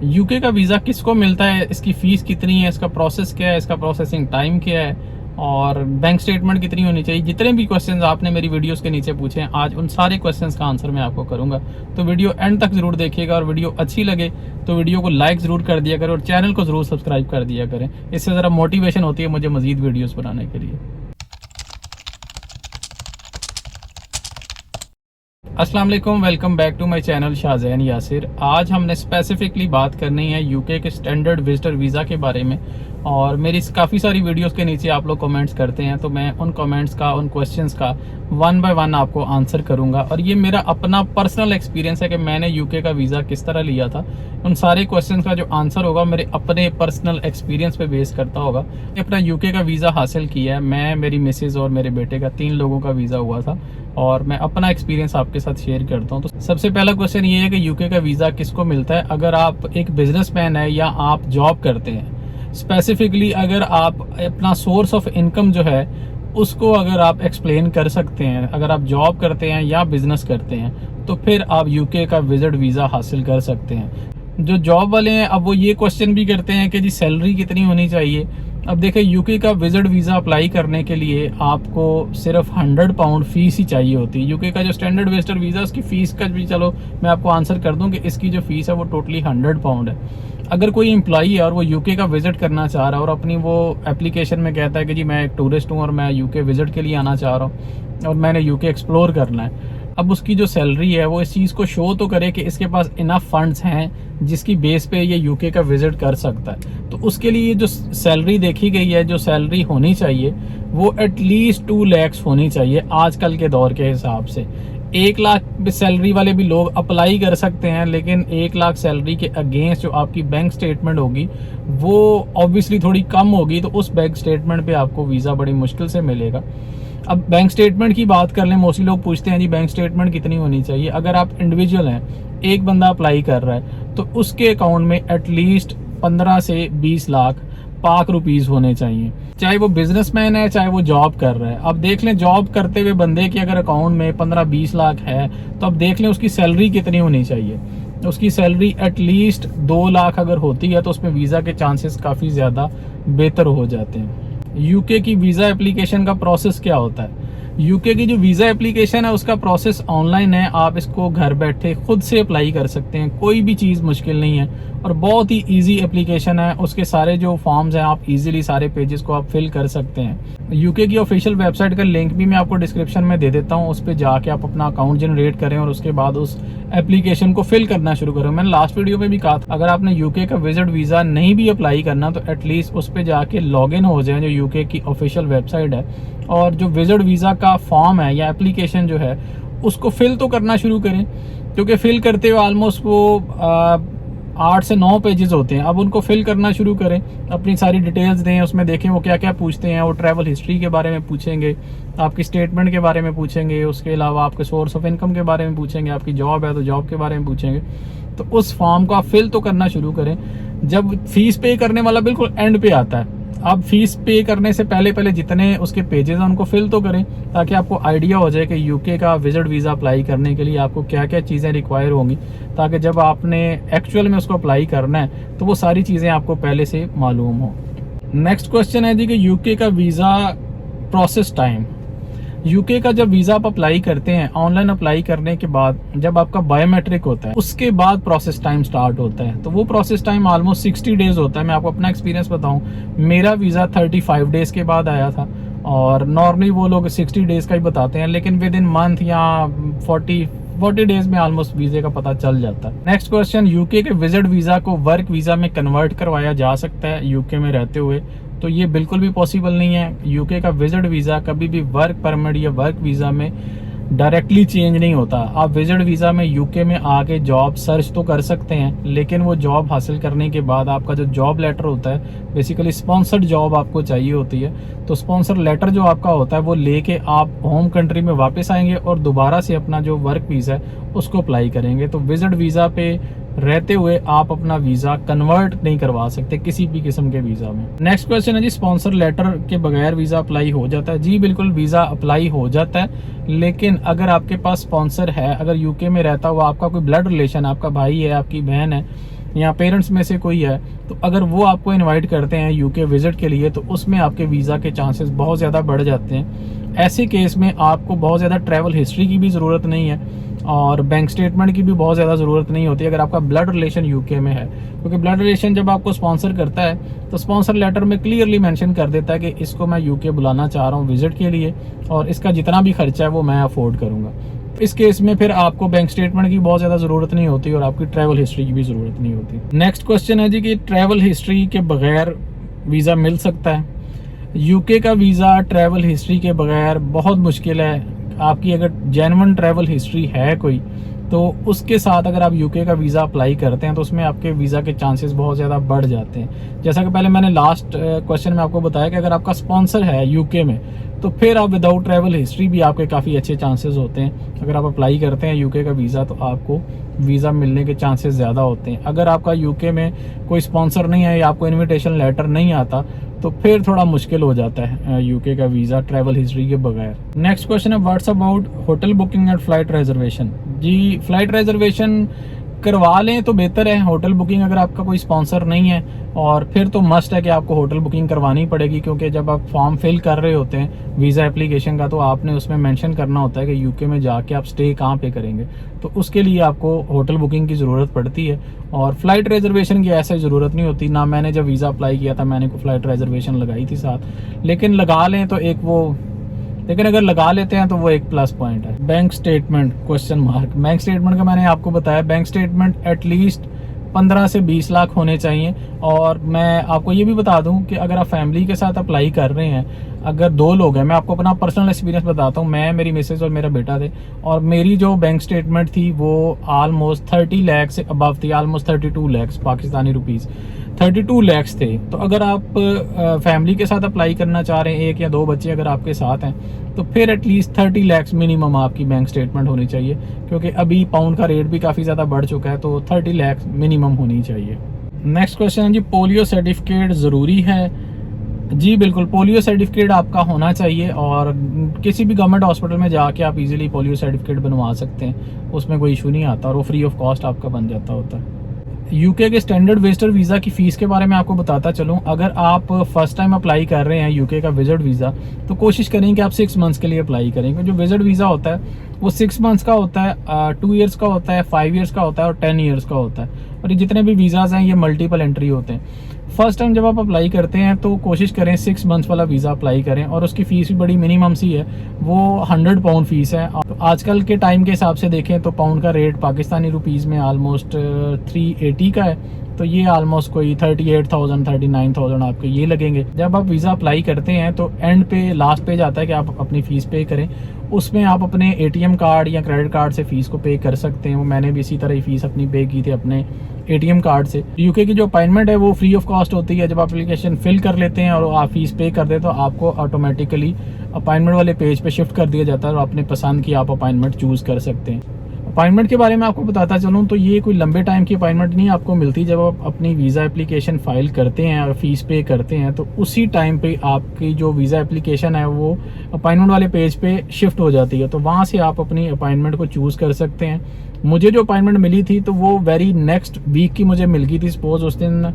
UK का visa किसको मिलता है, इसकी फ़ीस कितनी है, इसका प्रोसेस क्या है, इसका प्रोसेसिंग टाइम क्या है और बैंक स्टेटमेंट कितनी होनी चाहिए। जितने भी क्वेश्चंस आपने मेरी वीडियोस के नीचे पूछे हैं, आज उन सारे क्वेश्चंस का आंसर मैं आपको करूंगा। तो वीडियो एंड तक ज़रूर देखिएगा और वीडियो अच्छी लगे तो वीडियो को लाइक ज़रूर कर दिया करें और चैनल को ज़रूर सब्सक्राइब कर दिया करें। इससे ज़रा मोटिवेशन होती है मुझे मज़ीद वीडियोज़ बनाने के लिए। अस्सलाम वालेकुम, welcome back to my channel Shahzain Yasir. आज हमने स्पेसिफिकली बात करनी है यूके के स्टैंडर्ड विजिटर वीज़ा के बारे में और मेरी काफ़ी सारी वीडियोस के नीचे आप लोग कमेंट्स करते हैं, तो मैं उन कमेंट्स का, उन क्वेश्चंस का वन बाय वन आपको आंसर करूंगा। और ये मेरा अपना पर्सनल एक्सपीरियंस है कि मैंने यूके का वीज़ा किस तरह लिया था। उन सारे क्वेश्चंस का जो आंसर होगा मेरे अपने पर्सनल एक्सपीरियंस पे बेस करता होगा। अपना यूके का वीज़ा हासिल किया है मैं, मेरी मिसेज़ और मेरे बेटे का, 3 लोगों का वीज़ा हुआ था और मैं अपना एक्सपीरियंस आपके साथ शेयर करता हूँ। तो सबसे पहला क्वेश्चन ये है कि यूके का वीज़ा किसको मिलता है। अगर आप एक बिजनेसमैन है या आप जॉब करते हैं, स्पेसिफिकली अगर आप अपना सोर्स ऑफ इनकम जो है उसको अगर आप एक्सप्लेन कर सकते हैं, अगर आप जॉब करते हैं या बिजनेस करते हैं, तो फिर आप यूके का विजिट वीज़ा हासिल कर सकते हैं। जो जॉब वाले हैं अब वो ये क्वेश्चन भी करते हैं कि जी सैलरी कितनी होनी चाहिए। अब देखें, यूके का विजिट वीज़ा अप्लाई करने के लिए आपको सिर्फ £100 फीस ही चाहिए होती है। यूके का जो स्टैंडर्ड विजिटर वीज़ा, उसकी फ़ीस का भी चलो मैं आपको आंसर कर दूं कि इसकी जो फ़ीस है वो टोटली £100 है। अगर कोई एम्प्लॉई है और वो यूके का विजिट करना चाह रहा है और अपनी वो एप्लीकेशन में कहता है कि जी मैं एक टूरिस्ट हूँ और मैं यूके विजिट के लिए आना चाह रहा हूँ और मैंने यूके एक्सप्लोर करना है, अब उसकी जो सैलरी है वो इस चीज़ को शो तो करे कि इसके पास इनफ फंड्स हैं जिसकी बेस पे ये यूके का विजिट कर सकता है। तो उसके लिए जो सैलरी देखी गई है, जो सैलरी होनी चाहिए वो एटलीस्ट 2 लाख होनी चाहिए आजकल के दौर के हिसाब से। 1 लाख सैलरी वाले भी लोग अप्लाई कर सकते हैं, लेकिन 1 लाख सैलरी के अगेंस्ट जो आपकी बैंक स्टेटमेंट होगी वो ऑब्वियसली थोड़ी कम होगी, तो उस बैंक स्टेटमेंट पे आपको वीज़ा बड़ी मुश्किल से मिलेगा। अब बैंक स्टेटमेंट की बात कर लें, मोस्टली लोग पूछते हैं जी बैंक स्टेटमेंट कितनी होनी चाहिए। अगर आप इंडिविजुअल हैं, एक बंदा अप्लाई कर रहा है, तो उसके अकाउंट में एटलीस्ट 15 से 20 लाख पाक रुपीस होने चाहिए, चाहे वो बिजनेसमैन है चाहे वो जॉब कर रहा है। अब देख लें, जॉब करते हुए बंदे के अगर अकाउंट में 15-20 लाख है तो अब देख लें उसकी सैलरी कितनी होनी चाहिए। उसकी सैलरी एटलीस्ट 2 लाख अगर होती है तो उसमें वीज़ा के चांसेस काफ़ी ज़्यादा बेहतर हो जाते हैं। यूके की वीज़ा एप्लीकेशन का प्रोसेस क्या होता है। यूके की जो वीज़ा एप्लीकेशन है उसका प्रोसेस ऑनलाइन है, आप इसको घर बैठे खुद से अप्लाई कर सकते हैं, कोई भी चीज़ मुश्किल नहीं है और बहुत ही इजी एप्लीकेशन है। उसके सारे जो फॉर्म्स हैं आप इजीली सारे पेजेस को आप फिल कर सकते हैं। यूके की ऑफिशियल वेबसाइट का लिंक भी मैं आपको डिस्क्रिप्शन में दे देता हूँ, उस पर जाके आप अपना अकाउंट जनरेट करें और उसके बाद उस एप्लीकेशन को फिल करना शुरू करें। मैंने लास्ट वीडियो में भी कहा था, अगर आपने यूके का विजिट वीज़ा नहीं भी अप्लाई करना तो एटलीस्ट उस पर जाके लॉग इन हो जाए जो यूके की ऑफिशियल वेबसाइट है, और जो विजिट वीज़ा का फॉर्म है या एप्लीकेशन जो है उसको फिल तो करना शुरू करें, क्योंकि फिल करते हुए ऑलमोस्ट वो 8 से 9 पेजेस होते हैं। अब उनको फिल करना शुरू करें, अपनी सारी डिटेल्स दें, उसमें देखें वो क्या क्या पूछते हैं। वो ट्रैवल हिस्ट्री के बारे में पूछेंगे, आपकी स्टेटमेंट के बारे में पूछेंगे, उसके अलावा आपके सोर्स ऑफ इनकम के बारे में पूछेंगे, आपकी जॉब है तो जॉब के बारे में पूछेंगे। तो उस फॉर्म को आप फिल तो करना शुरू करें। जब फीस पे करने वाला बिल्कुल एंड पे आता है, आप फीस पे करने से पहले जितने उसके पेजेस हैं उनको फिल तो करें, ताकि आपको आइडिया हो जाए कि यूके का विजिट वीज़ा अप्लाई करने के लिए आपको क्या क्या चीज़ें रिक्वायर होंगी, ताकि जब आपने एक्चुअल में उसको अप्लाई करना है तो वो सारी चीज़ें आपको पहले से मालूम हो। नेक्स्ट क्वेश्चन है जी कि यूके का वीज़ा प्रोसेस टाइम। यूके का जब वीज़ा आप अप्लाई करते हैं, ऑनलाइन अप्लाई करने के बाद जब आपका बायोमेट्रिक होता है उसके बाद प्रोसेस टाइम स्टार्ट होता है। तो वो प्रोसेस टाइम ऑलमोस्ट 60 डेज होता है। मैं आपको अपना एक्सपीरियंस बताऊं, मेरा वीज़ा 35 डेज के बाद आया था और नॉर्मली वो लोग 60 डेज का ही बताते हैं, लेकिन विद इन मंथ या 40 डेज में ऑलमोस्ट वीज़े का पता चल जाता है। नेक्स्ट क्वेश्चन, यूके के विजिट वीज़ा को वर्क वीज़ा में कन्वर्ट करवाया जा सकता है यूके में रहते हुए? तो ये बिल्कुल भी पॉसिबल नहीं है। यूके का विजिट वीज़ा कभी भी वर्क परमिट या वर्क वीज़ा में डायरेक्टली चेंज नहीं होता। आप विजिट वीज़ा में यूके में आके जॉब सर्च तो कर सकते हैं, लेकिन वो जॉब हासिल करने के बाद आपका जो जॉब लेटर होता है, बेसिकली स्पॉन्सर्ड जॉब आपको चाहिए होती है, तो स्पॉन्सर लेटर जो आपका होता है वो लेके आप होम कंट्री में वापस आएंगे और दोबारा से अपना जो वर्क वीज़ा है उसको अप्लाई करेंगे। तो विजिट वीज़ा पे रहते हुए आप अपना वीज़ा कन्वर्ट नहीं करवा सकते किसी भी किस्म के वीज़ा में। नेक्स्ट क्वेश्चन है जी, स्पॉन्सर लेटर के बगैर वीज़ा अप्लाई हो जाता है? जी बिल्कुल, वीज़ा अप्लाई हो जाता है, लेकिन अगर आपके पास स्पॉन्सर है, अगर यूके में रहता हुआ आपका कोई ब्लड रिलेशन, आपका भाई है, आपकी बहन है, या पेरेंट्स में से कोई है, तो अगर वो आपको इनवाइट करते हैं यूके विजिट के लिए, तो उसमें आपके वीज़ा के चांसेस बहुत ज़्यादा बढ़ जाते हैं। ऐसे केस में आपको बहुत ज़्यादा ट्रैवल हिस्ट्री की भी ज़रूरत नहीं है और बैंक स्टेटमेंट की भी बहुत ज़्यादा ज़रूरत नहीं होती अगर आपका ब्लड रिलेशन यूके में है, क्योंकि ब्लड रिलेशन जब आपको स्पॉन्सर करता है तो स्पॉन्सर लेटर में क्लियरली मेंशन कर देता है कि इसको मैं यूके बुलाना चाह रहा हूँ विजिट के लिए और इसका जितना भी खर्चा है वो मैं अफोर्ड करूँगा। इस केस में फिर आपको बैंक स्टेटमेंट की बहुत ज़्यादा ज़रूरत नहीं होती और आपकी ट्रैवल हिस्ट्री की भी ज़रूरत नहीं होती। नेक्स्ट क्वेश्चन है जी कि ट्रैवल हिस्ट्री के बगैर वीज़ा मिल सकता है? यूके का वीज़ा ट्रैवल हिस्ट्री के बगैर बहुत मुश्किल है। आपकी अगर जेन्युइन ट्रैवल हिस्ट्री है कोई, तो उसके साथ अगर आप यूके का वीज़ा अप्लाई करते हैं तो उसमें आपके वीज़ा के चांसेस बहुत ज़्यादा बढ़ जाते हैं। जैसा कि पहले मैंने लास्ट क्वेश्चन में आपको बताया कि अगर आपका स्पॉन्सर है यूके में, तो फिर आप विदाउट ट्रैवल हिस्ट्री भी आपके काफ़ी अच्छे चांसेस होते हैं। अगर आप अप्लाई करते हैं यूके का वीज़ा तो आपको वीज़ा मिलने के चांसेस ज़्यादा होते हैं। अगर आपका यूके में कोई स्पॉन्सर नहीं है या आपको इन्विटेशन लेटर नहीं आता, तो फिर थोड़ा मुश्किल हो जाता है यूके का वीज़ा ट्रैवल हिस्ट्री के बगैर। नेक्स्ट क्वेश्चन है what's about hotel booking and flight reservation? जी, फ्लाइट रिजर्वेशन करवा लें तो बेहतर है। होटल बुकिंग अगर आपका कोई स्पॉन्सर नहीं है, और फिर तो मस्ट है कि आपको होटल बुकिंग करवानी पड़ेगी, क्योंकि जब आप फॉर्म फिल कर रहे होते हैं वीज़ा एप्लीकेशन का, तो आपने उसमें मेंशन करना होता है कि यूके में जाके आप स्टे कहाँ पे करेंगे, तो उसके लिए आपको होटल बुकिंग की ज़रूरत पड़ती है। और फ्लाइट रिजर्वेशन की ऐसे ज़रूरत नहीं होती ना। मैंने जब वीज़ा अप्लाई किया था मैंने को फ्लाइट रिजर्वेशन लगाई थी साथ, लेकिन लगा लें तो लेकिन अगर लगा लेते हैं तो वो एक प्लस पॉइंट है। Bank statement question mark. Bank statement का मैंने आपको बताया, बैंक स्टेटमेंट एटलीस्ट 15 से 20 लाख होने चाहिए। और मैं आपको ये भी बता दूं कि अगर आप फैमिली के साथ अप्लाई कर रहे हैं, अगर 2 लोग हैं, मैं आपको अपना पर्सनल एक्सपीरियंस बताता हूं। मैं, मेरी मिसेज और मेरा बेटा थे, और मेरी जो बैंक स्टेटमेंट थी वो ऑलमोस्ट 30 लाख से अबव थी, ऑलमोस्ट 32 लाख पाकिस्तानी रुपीज़, 32 लाख थे। तो अगर आप फैमिली के साथ अप्लाई करना चाह रहे हैं, 1 या 2 बच्चे अगर आपके साथ हैं, तो फिर एटलीस्ट 30 लाख मिनिमम आपकी बैंक स्टेटमेंट होनी चाहिए, क्योंकि अभी पाउंड का रेट भी काफ़ी ज़्यादा बढ़ चुका है, तो 30 लाख मिनिमम होनी चाहिए। नेक्स्ट क्वेश्चन है जी, पोलियो सर्टिफिकेट ज़रूरी है? जी बिल्कुल, पोलियो सर्टिफिकेट आपका होना चाहिए, और किसी भी गवर्नमेंट हॉस्पिटल में जाके आप इजीली पोलियो सर्टिफिकेट बनवा सकते हैं, उसमें कोई इशू नहीं आता और वो फ्री ऑफ कॉस्ट आपका बन जाता होता है। यूके के स्टैंडर्ड विजिटर वीज़ा की फ़ीस के बारे में आपको बताता चलूँ। अगर आप फर्स्ट टाइम अप्लाई कर रहे हैं यूके का विजिट वीज़ा, तो कोशिश करें कि आप 6 मंथ्स के लिए अप्लाई करें, क्योंकि जो विजिट वीज़ा होता है वो 6 मंथ्स का होता है, 2 ईयर्स का होता है, 5 ईयर्स का होता है और 10 ईयर्स का होता है। और ये जितने भी वीज़ाज़ हैं ये मल्टीपल एंट्री होते हैं। फर्स्ट टाइम जब आप अप्लाई करते हैं तो कोशिश करें 6 मंथ्स वाला वीज़ा अप्लाई करें, और उसकी फ़ीस भी बड़ी मिनिमम सी है, वो 100 पाउंड फ़ीस है। आजकल के टाइम के हिसाब से देखें तो पाउंड का रेट पाकिस्तानी रुपीज़ में ऑलमोस्ट 380 का है, तो ये ऑलमोस्ट कोई 38,000 39,000 आपके ये लगेंगे। जब आप वीज़ा अप्लाई करते हैं तो एंड पे लास्ट पेज आता है कि आप अपनी फ़ीस पे करें, उसमें आप अपने ATM कार्ड या क्रेडिट कार्ड से फ़ीस को पे कर सकते हैं। वो मैंने भी इसी तरह ही फ़ीस अपनी पे की थी अपने ATM कार्ड से। यूके की जो अपॉइंटमेंट है वो फ्री ऑफ कॉस्ट होती है। जब आप एप्लीकेशन फिल कर लेते हैं और आप फ़ीस पे कर दें तो आपको ऑटोमेटिकली अपॉइंटमेंट वाले पेज पे शिफ्ट कर दिया जाता है और अपने पसंद की आप अपॉइंटमेंट चूज़ कर सकते हैं। अपॉइंटमेंट के बारे में आपको बताता चलूँ तो ये कोई लंबे टाइम की अपॉइंटमेंट नहीं आपको मिलती। जब आप अपनी वीज़ा एप्लीकेशन फ़ाइल करते हैं और फ़ीस पे करते हैं तो उसी टाइम पे आपकी जो वीज़ा एप्लीकेशन है वो अपॉइंटमेंट वाले पेज पे शिफ्ट हो जाती है, तो वहाँ से आप अपनी अपॉइंटमेंट को चूज़ कर सकते हैं। मुझे जो अपॉइंटमेंट मिली थी तो वो वेरी नेक्स्ट वीक की मुझे मिल गई थी। सपोज उस दिन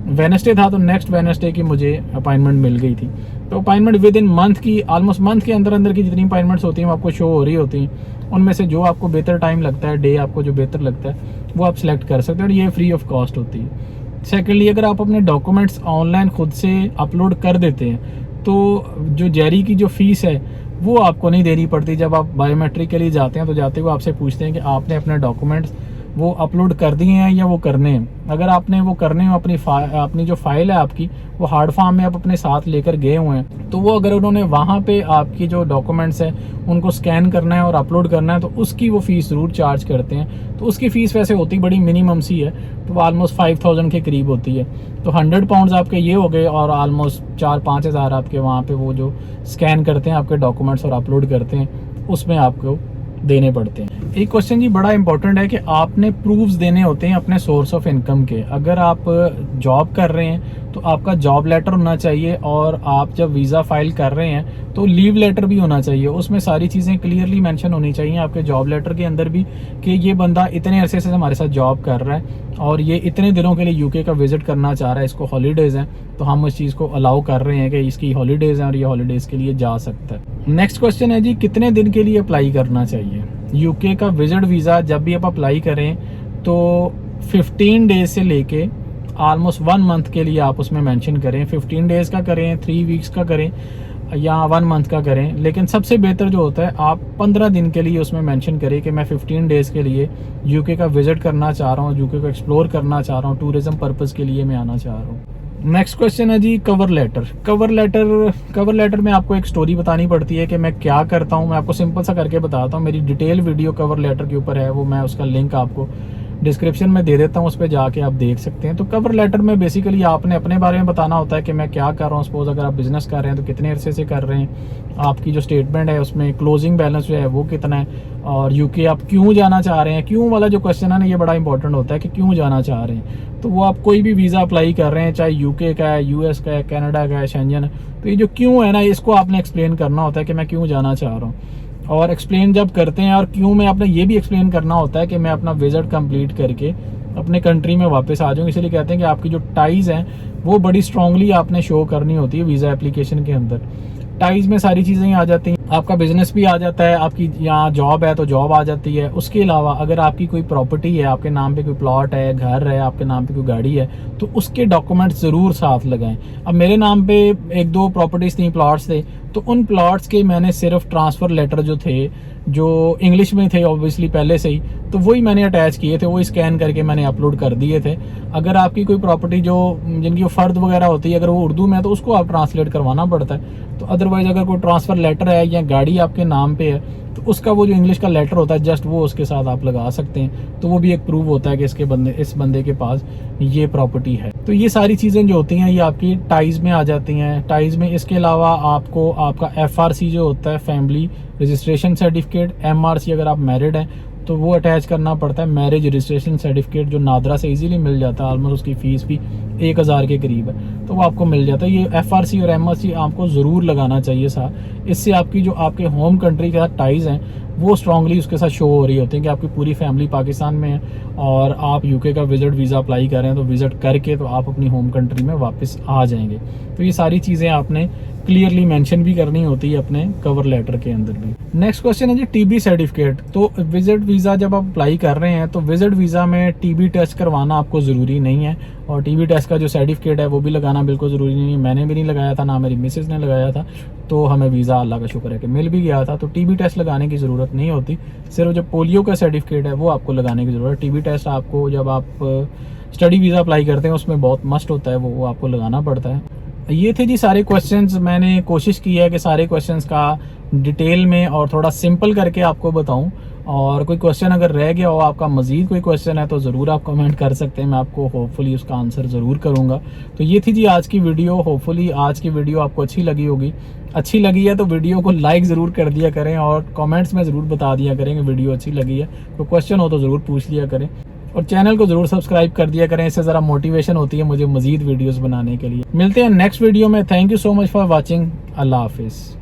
वेडनेसडे था तो नेक्स्ट वेडनेसडे की मुझे अपॉइंटमेंट मिल गई थी। तो अपॉइंटमेंट विद इन मंथ की, ऑलमोस्ट मंथ के अंदर अंदर की जितनी अपॉइंटमेंट्स होती हैं वो आपको शो हो रही होती हैं। उनमें से जो आपको बेहतर टाइम लगता है, डे आपको जो बेहतर लगता है वो आप सिलेक्ट कर सकते हैं, और ये फ्री ऑफ कॉस्ट होती है। सेकेंडली, अगर आप अपने डॉक्यूमेंट्स ऑनलाइन खुद से अपलोड कर देते हैं तो जो जेरी की जो फ़ीस है वो आपको नहीं देनी पड़ती। जब आप बायोमेट्रिक के लिए जाते हैं तो जाते हुए आपसे पूछते हैं कि आपने अपने डॉक्यूमेंट्स वो अपलोड कर दिए हैं या वो करने हैं। अगर आपने वो करने हो, अपनी जो फाइल है आपकी वो हार्ड फॉर्म में आप अपने साथ लेकर गए हुए हैं, तो वो अगर उन्होंने वहाँ पे आपकी जो डॉक्यूमेंट्स है उनको स्कैन करना है और अपलोड करना है तो उसकी वो फ़ीस ज़रूर चार्ज करते हैं। तो उसकी फ़ीस वैसे होती बड़ी मिनिमम सी है, तो वो ऑलमोस्ट 5,000 के करीब होती है। तो 100 पाउंड्स आपके ये हो गए, और ऑलमोस्ट 4-5 हज़ार आपके वहाँ पे वो जो स्कैन करते हैं आपके डॉक्यूमेंट्स और अपलोड करते हैं उसमें आपको देने पड़ते हैं। एक क्वेश्चन जी बड़ा इंपॉर्टेंट है कि आपने प्रूफ्स देने होते हैं अपने सोर्स ऑफ इनकम के। अगर आप जॉब कर रहे हैं तो आपका जॉब लेटर होना चाहिए, और आप जब वीज़ा फाइल कर रहे हैं तो लीव लेटर भी होना चाहिए। उसमें सारी चीज़ें क्लियरली मेंशन होनी चाहिए आपके जॉब लेटर के अंदर भी कि ये बंदा इतने अरसे से हमारे साथ जॉब कर रहा है और ये इतने दिनों के लिए यूके का विजिट करना चाह रहा है, इसको हॉलीडेज़ हैं तो हम उस चीज़ को अलाउ कर रहे हैं कि इसकी हॉलीडेज़ हैं और ये हॉलीडेज़ के लिए जा सकता है। नेक्स्ट क्वेश्चन है जी, कितने दिन के लिए अप्लाई करना चाहिए? यूके का विजिट वीज़ा जब भी आप अप्लाई करें तो 15 डेज से लेके ऑलमोस्ट 1 मंथ के लिए आप उसमें मेंशन करें। 15 डेज़ का करें, 3 वीक्स का करें या 1 मंथ का करें, लेकिन सबसे बेहतर जो होता है आप 15 दिन के लिए उसमें मेंशन करें कि मैं 15 डेज़ के लिए यूके का विजिट करना चाह रहा हूँ, यूके को एक्सप्लोर करना चाह रहा हूँ, टूरिज्म पर्पज़ के लिए मैं आना चाह रहा हूँ। नेक्स्ट क्वेश्चन है जी, कवर लेटर। कवर लेटर में आपको एक स्टोरी बतानी पड़ती है कि मैं क्या करता हूँ। मैं आपको सिंपल सा करके बताता हूँ। मेरी डिटेल वीडियो कवर लेटर के ऊपर है, वो मैं उसका लिंक आपको डिस्क्रिप्शन में दे देता हूँ, उस पर जाके आप देख सकते हैं। तो कवर लेटर में बेसिकली आपने अपने बारे में बताना होता है कि मैं क्या कर रहा हूँ। सपोज अगर आप बिजनेस कर रहे हैं तो कितने अरसे से कर रहे हैं, आपकी जो स्टेटमेंट है उसमें क्लोजिंग बैलेंस जो है वो कितना है, और यूके आप क्यों जाना चाह रहे हैं। क्यों वाला जो क्वेश्चन है ना, ये बड़ा इंपॉर्टेंट होता है कि क्यों जाना चाह रहे हैं। तो वो आप कोई भी वीज़ा अप्लाई कर रहे हैं, चाहे यूके का है, यूएस का है, कनाडा का है, शेंजन है, तो ये जो क्यों है ना, इसको आपने एक्सप्लेन करना होता है कि मैं क्यों जाना चाह रहा हूँ। और एक्सप्लेन जब करते हैं और क्यों में आपने ये भी एक्सप्लेन करना होता है कि मैं अपना विजिट कंप्लीट करके अपने कंट्री में वापस आ जाऊँ। इसलिए कहते हैं कि आपकी जो टाइज़ हैं वो बड़ी स्ट्रांगली आपने शो करनी होती है वीज़ा एप्लीकेशन के अंदर। टाइज़ में सारी चीज़ें आ जाती हैं, आपका बिजनेस भी आ जाता है, आपकी यहाँ जॉब है तो जॉब आ जाती है। उसके अलावा अगर आपकी कोई प्रॉपर्टी है, आपके नाम पे कोई प्लॉट है, घर है, आपके नाम पे कोई गाड़ी है, तो उसके डॉक्यूमेंट्स ज़रूर साथ लगाएं। अब मेरे नाम पे 1-2 प्रॉपर्टीज़ थी, प्लॉट्स थे, तो उन प्लॉट्स के मैंने सिर्फ ट्रांसफ़र लेटर जो थे, जो इंग्लिश में थे ऑब्वियसली पहले से ही, तो वही मैंने अटैच किए थे, वही स्कैन करके मैंने अपलोड कर दिए थे। अगर आपकी कोई प्रॉपर्टी जो जिनकी फ़र्द वगैरह होती है, अगर वो उर्दू में है तो उसको आप ट्रांसलेट करवाना पड़ता है। तो अदरवाइज़ अगर कोई ट्रांसफ़र लेटर है या गाड़ी आपके नाम पे है तो उसका वो जो इंग्लिश का लेटर होता है जस्ट वो उसके साथ आप लगा सकते हैं, तो वो भी एक प्रूफ होता है कि इस बंदे के पास ये प्रॉपर्टी है। तो ये सारी चीज़ें जो होती हैं ये आपकी टाइज़ में आ जाती हैं। टाइज़ में इसके अलावा आपको आपका FRC जो होता है, फैमिली रजिस्ट्रेशन सर्टिफिकेट, MRC अगर आप मैरिड हैं तो वो अटैच करना पड़ता है। मैरिज रजिस्ट्रेशन सर्टिफिकेट जो नादरा से इजीली मिल जाता है, ऑलमोस्ट उसकी फ़ीस भी 1000 के करीब है, तो वो आपको मिल जाता है। ये FRC और MRC आपको ज़रूर लगाना चाहिए साथ। इससे आपकी जो आपके होम कंट्री के साथ टाइज़ हैं वो स्ट्रांगली उसके साथ शो हो रही होती है कि आपकी पूरी फैमिली पाकिस्तान में है और आप यूके का विजिट वीज़ा अप्लाई कर रहे हैं, तो विजिट करके तो आप अपनी होम कंट्री में वापस आ जाएंगे। तो ये सारी चीज़ें आपने क्लियरली मेंशन भी करनी होती है अपने कवर लेटर के अंदर भी। नेक्स्ट क्वेश्चन है जी, TB सर्टिफिकेट। तो विजिट वीज़ा जब आप अप्लाई कर रहे हैं तो विजिट वीज़ा में TB टेस्ट करवाना आपको ज़रूरी नहीं है, और TB टेस्ट का जो सर्टिफिकेट है वो भी लगाना बिल्कुल ज़रूरी नहीं है। मैंने भी नहीं लगाया था, ना मेरी मिसेज़ ने लगाया था, तो हमें वीज़ा अल्लाह का शुक्र है कि मिल भी गया था। तो TB टेस्ट लगाने की ज़रूरत नहीं होती, सिर्फ जो पोलियो का सर्टिफिकेट है वो आपको लगाने की ज़रूरत है। TB टेस्ट आपको जब आप स्टडी वीज़ा अप्लाई करते हैं उसमें बहुत मस्ट होता है, वो आपको लगाना पड़ता है। ये थे जी सारे क्वेश्चंस। मैंने कोशिश की है कि सारे क्वेश्चंस का डिटेल में और थोड़ा सिंपल करके आपको बताऊं, और कोई क्वेश्चन अगर रह गया हो आपका, मज़ीद कोई क्वेश्चन है तो ज़रूर आप कमेंट कर सकते हैं, मैं आपको होपफुली उसका आंसर ज़रूर करूंगा। तो ये थी जी आज की वीडियो। होपफुली आज की वीडियो आपको अच्छी लगी होगी। अच्छी लगी है तो वीडियो को लाइक ज़रूर कर दिया करें और कमेंट्स में ज़रूर बता दिया करें कि वीडियो अच्छी लगी है। कोई क्वेश्चन हो तो ज़रूर पूछ लिया करें, और चैनल को ज़रूर सब्सक्राइब कर दिया करें, इससे ज़रा मोटिवेशन होती है मुझे मज़ीद वीडियोस बनाने के लिए। मिलते हैं नेक्स्ट वीडियो में। Thank you so much for watching. अल्लाह हाफिज़।